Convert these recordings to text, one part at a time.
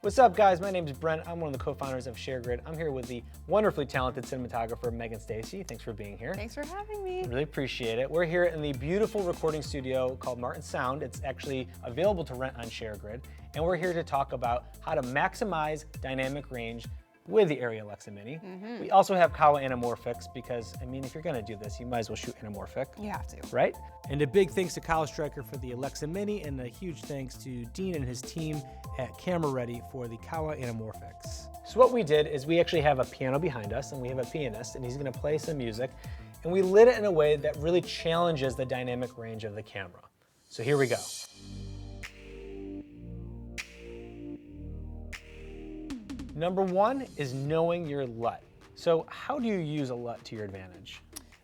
What's up, guys? My name is Brent. I'm one of the co-founders of ShareGrid. I'm here with the wonderfully talented cinematographer, Stacey. Thanks for being here. Thanks for having me. I really appreciate it. We're here in the beautiful recording studio called Martinsound. It's actually available to rent on ShareGrid. And we're here to talk about how to maximize dynamic range with the ARRI Alexa Mini. We also have KOWA anamorphics because, I mean, if you're gonna do this, you might as well shoot anamorphic. You have to. Right? And a big thanks to KOWA Stryker for the Alexa Mini, and a huge thanks to Dean and his team at Camera Ready for the KOWA anamorphics. So what we did is we actually have a piano behind us, and we have a pianist, and he's gonna play some music, and we lit it in a way that really challenges the dynamic range of the camera. So here we go. Number one is knowing your LUT. So how do you use a LUT to your advantage?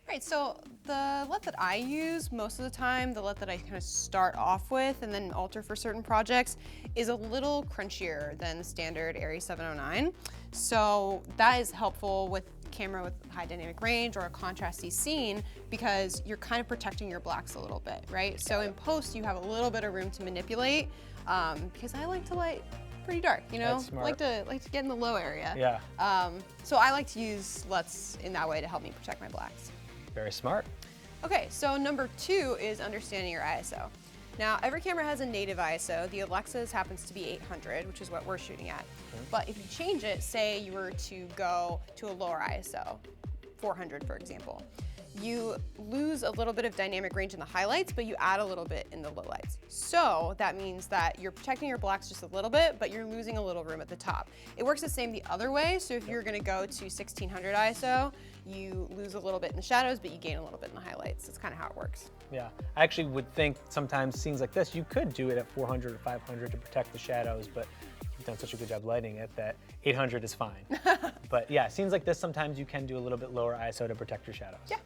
Right, so the LUT that I use most of the time, the LUT that I kind of start off with and then alter for certain projects, is a little crunchier than the standard ARRI 709. So that is helpful with camera with high dynamic range or a contrasty scene because you're kind of protecting your blacks a little bit, right? So in post, you have a little bit of room to manipulate because I like to light pretty dark, you know? That's smart. Like to get in the low area. Yeah. So I like to use LUTs in that way to help me protect my blacks. Very smart. Okay, so number two is understanding your ISO. Now, every camera has a native ISO. The Alexa's happens to be 800, which is what we're shooting at. But if you change it, say you were to go to a lower ISO, 400 for example, you lose a little bit of dynamic range in the highlights, but you add a little bit in the lowlights. So that means that you're protecting your blacks just a little bit, but you're losing a little room at the top. It works the same the other way. So if you're gonna go to 1600 ISO, you lose a little bit in the shadows, but you gain a little bit in the highlights. That's kind of how it works. Yeah, I actually would think sometimes scenes like this, you could do it at 400 or 500 to protect the shadows, but you've done such a good job lighting it that 800 is fine. But yeah, scenes like this, sometimes you can do a little bit lower ISO to protect your shadows. Yeah.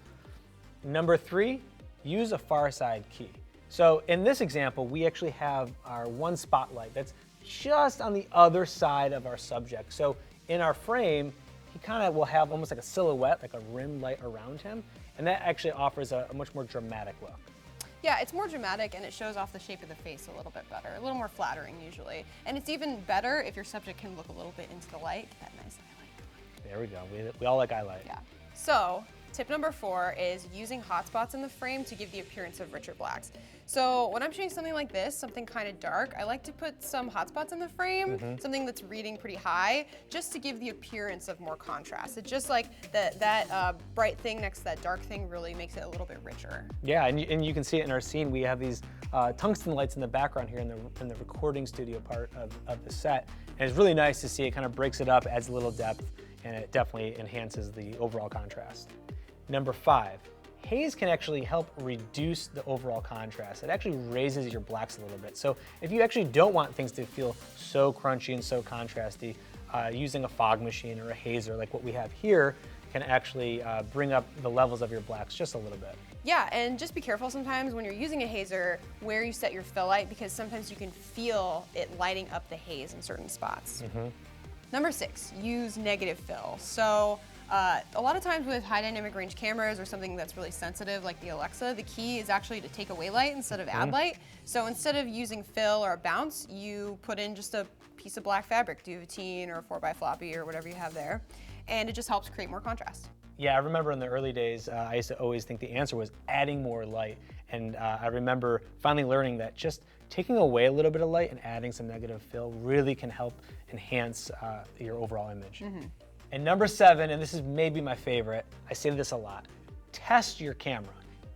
Number three, use a far side key. So in this example, we actually have our one spotlight that's just on the other side of our subject. So in our frame, he kind of will have almost like a silhouette, like a rim light around him, and that actually offers a much more dramatic look. Yeah, it's more dramatic and it shows off the shape of the face a little bit better, a little more flattering usually. And it's even better if your subject can look a little bit into the light, get that nice highlight. There we go, we all like highlight. Yeah, so tip number four is using hotspots in the frame to give the appearance of richer blacks. So when I'm shooting something like this, something kind of dark, I like to put some hotspots in the frame, something that's reading pretty high, just to give the appearance of more contrast. It's just like that bright thing next to that dark thing really makes it a little bit richer. Yeah, and you can see it in our scene. We have these tungsten lights in the background here in the recording studio part of the set. And it's really nice to see. It kind of breaks it up, adds a little depth, and it definitely enhances the overall contrast. Number five, haze can actually help reduce the overall contrast. It actually raises your blacks a little bit. So if you actually don't want things to feel so crunchy and so contrasty, using a fog machine or a hazer like what we have here can actually bring up the levels of your blacks just a little bit. Yeah, and just be careful sometimes when you're using a hazer where you set your fill light because sometimes you can feel it lighting up the haze in certain spots. Number six, use negative fill. So a lot of times with high dynamic range cameras or something that's really sensitive like the Alexa, the key is actually to take away light instead of add light. So instead of using fill or a bounce, you put in just a piece of black fabric, duvetine or a 4x floppy or whatever you have there, and it just helps create more contrast. Yeah, I remember in the early days, I used to always think the answer was adding more light. And I remember finally learning that just taking away a little bit of light and adding some negative fill really can help enhance your overall image. And number seven, and this is maybe my favorite, I say this a lot, test your camera.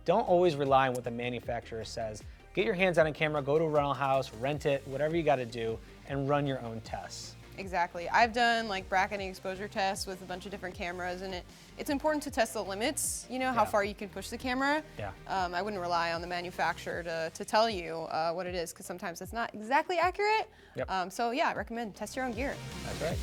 Don't always rely on what the manufacturer says. Get your hands on a camera, go to a rental house, rent it, whatever you gotta do, and run your own tests. Exactly. I've done like bracketing exposure tests with a bunch of different cameras, and it's important to test the limits, you know, how far you can push the camera. Yeah. I wouldn't rely on the manufacturer to tell you what it is, because sometimes it's not exactly accurate. Yep. So yeah, I recommend test your own gear. That's right.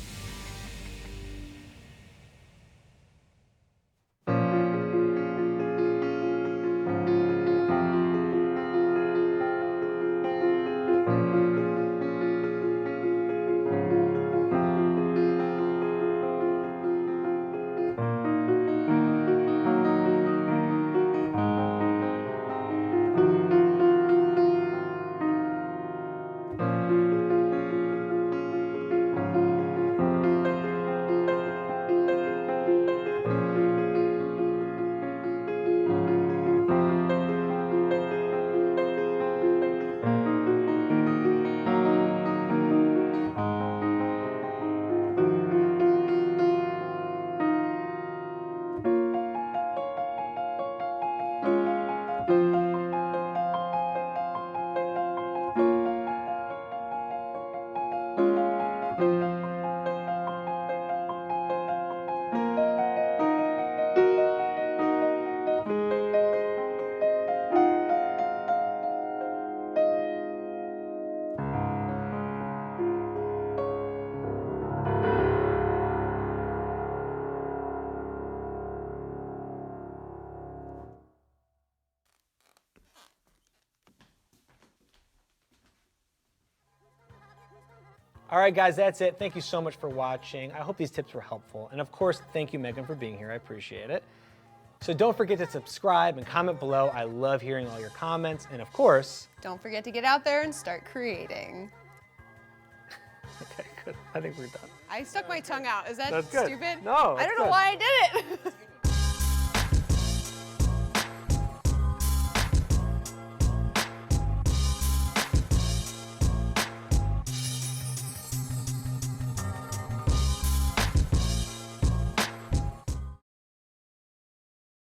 All right, guys, that's it. Thank you so much for watching. I hope these tips were helpful. And of course, thank you, Megan, for being here. I appreciate it. So don't forget to subscribe and comment below. I love hearing all your comments. And of course, don't forget to get out there and start creating. Okay, good. I think we're done. I stuck my tongue out. Is that That's good. stupid? No, I don't know why I did it.